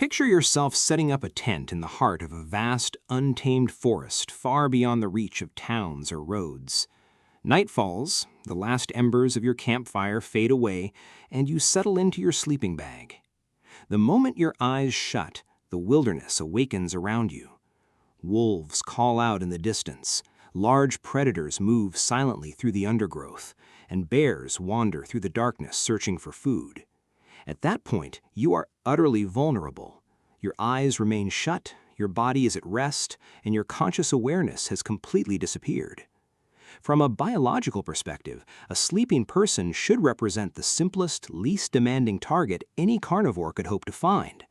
Picture yourself setting up a tent in the heart of a vast, untamed forest far beyond the reach of towns or roads. Night falls, the last embers of your campfire fade away, and you settle into your sleeping bag. The moment your eyes shut, the wilderness awakens around you. Wolves call out in the distance, large predators move silently through the undergrowth, and bears wander through the darkness searching for food. At that point, you are utterly vulnerable. Your eyes remain shut, your body is at rest, and your conscious awareness has completely disappeared. From a biological perspective, a sleeping person should represent the simplest, least demanding target any carnivore could hope to find.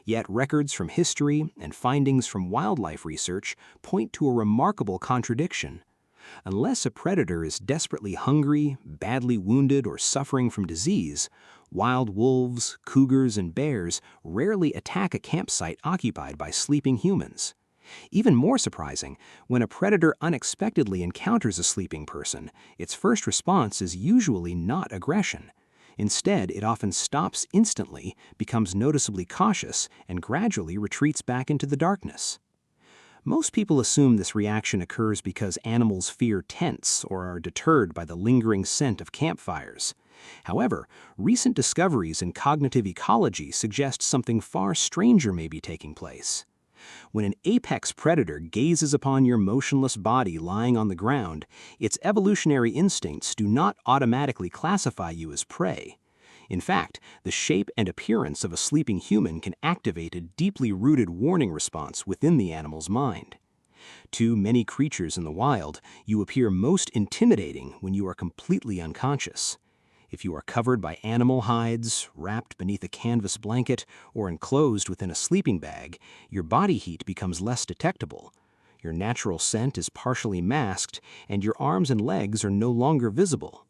Yet records from history and findings from wildlife research point to a remarkable contradiction. Unless a predator is desperately hungry, badly wounded, or suffering from disease, wild wolves, cougars, and bears rarely attack a campsite occupied by sleeping humans. Even more surprising, when a predator unexpectedly encounters a sleeping person, its first response is usually not aggression. Instead, it often stops instantly, becomes noticeably cautious, and gradually retreats back into the darkness. Most people assume this reaction occurs because animals fear tents or are deterred by the lingering scent of campfires. However, recent discoveries in cognitive ecology suggest something far stranger may be taking place. When an apex predator gazes upon your motionless body lying on the ground, its evolutionary instincts do not automatically classify you as prey. In fact, the shape and appearance of a sleeping human can activate a deeply rooted warning response within the animal's mind. To many creatures in the wild, you appear most intimidating when you are completely unconscious. If you are covered by animal hides, wrapped beneath a canvas blanket, or enclosed within a sleeping bag, your body heat becomes less detectable. Your natural scent is partially masked, and your arms and legs are no longer visible.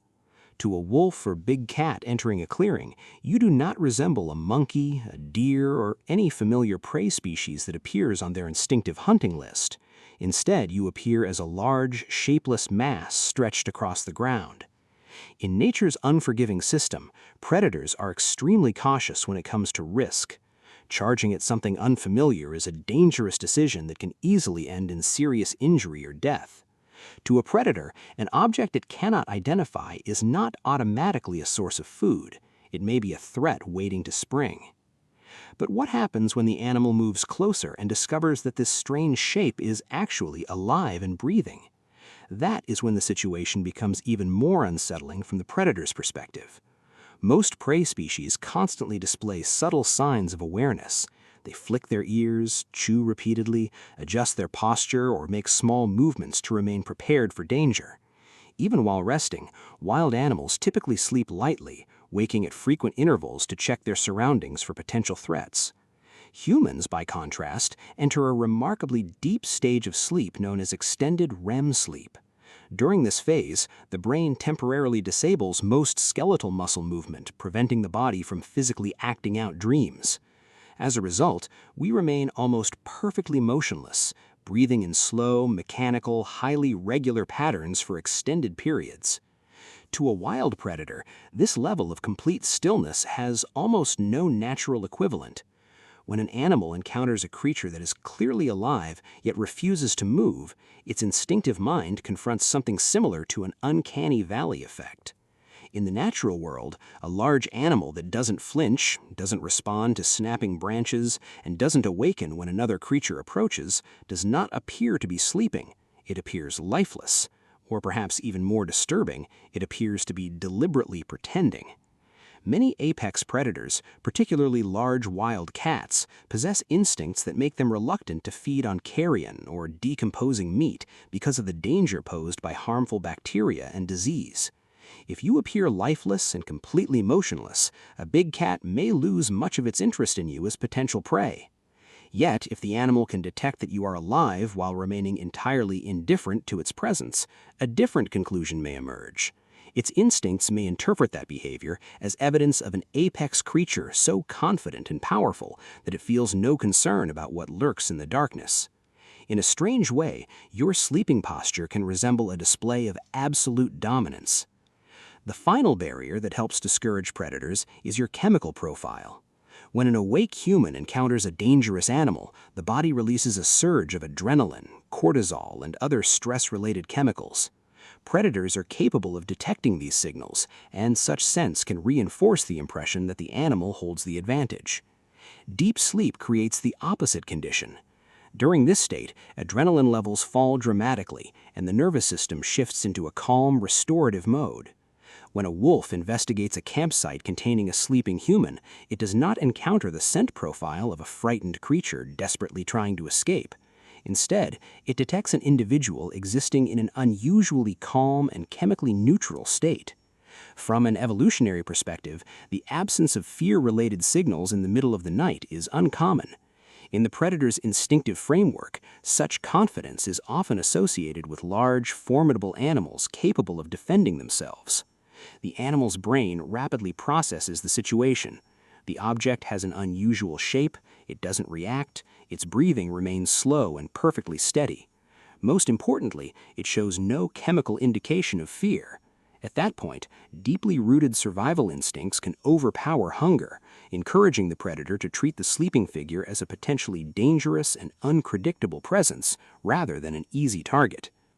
To a wolf or big cat entering a clearing, you do not resemble a monkey, a deer, or any familiar prey species that appears on their instinctive hunting list. Instead, you appear as a large, shapeless mass stretched across the ground. In nature's unforgiving system, predators are extremely cautious when it comes to risk. Charging at something unfamiliar is a dangerous decision that can easily end in serious injury or death. To a predator, an object it cannot identify is not automatically a source of food. It may be a threat waiting to spring. But what happens when the animal moves closer and discovers that this strange shape is actually alive and breathing? That is when the situation becomes even more unsettling from the predator's perspective. Most prey species constantly display subtle signs of awareness. They flick their ears, chew repeatedly, adjust their posture, or make small movements to remain prepared for danger. Even while resting, wild animals typically sleep lightly, waking at frequent intervals to check their surroundings for potential threats. Humans, by contrast, enter a remarkably deep stage of sleep known as extended REM sleep. During this phase, the brain temporarily disables most skeletal muscle movement, preventing the body from physically acting out dreams. As a result, we remain almost perfectly motionless, breathing in slow, mechanical, highly regular patterns for extended periods. To a wild predator, this level of complete stillness has almost no natural equivalent. When an animal encounters a creature that is clearly alive yet refuses to move, its instinctive mind confronts something similar to an uncanny valley effect. In the natural world, a large animal that doesn't flinch, doesn't respond to snapping branches, and doesn't awaken when another creature approaches, does not appear to be sleeping. It appears lifeless. Or perhaps even more disturbing, it appears to be deliberately pretending. Many apex predators, particularly large wild cats, possess instincts that make them reluctant to feed on carrion or decomposing meat because of the danger posed by harmful bacteria and disease. If you appear lifeless and completely motionless, a big cat may lose much of its interest in you as potential prey. Yet, if the animal can detect that you are alive while remaining entirely indifferent to its presence, a different conclusion may emerge. Its instincts may interpret that behavior as evidence of an apex creature so confident and powerful that it feels no concern about what lurks in the darkness. In a strange way, your sleeping posture can resemble a display of absolute dominance. The final barrier that helps discourage predators is your chemical profile. When an awake human encounters a dangerous animal, the body releases a surge of adrenaline, cortisol, and other stress-related chemicals. Predators are capable of detecting these signals, and such sense can reinforce the impression that the animal holds the advantage. Deep sleep creates the opposite condition. During this state, adrenaline levels fall dramatically, and the nervous system shifts into a calm, restorative mode. When a wolf investigates a campsite containing a sleeping human, it does not encounter the scent profile of a frightened creature desperately trying to escape. Instead, it detects an individual existing in an unusually calm and chemically neutral state. From an evolutionary perspective, the absence of fear-related signals in the middle of the night is uncommon. In the predator's instinctive framework, such confidence is often associated with large, formidable animals capable of defending themselves. The animal's brain rapidly processes the situation. The object has an unusual shape, it doesn't react, its breathing remains slow and perfectly steady. Most importantly, it shows no chemical indication of fear. At that point, deeply rooted survival instincts can overpower hunger, encouraging the predator to treat the sleeping figure as a potentially dangerous and unpredictable presence rather than an easy target.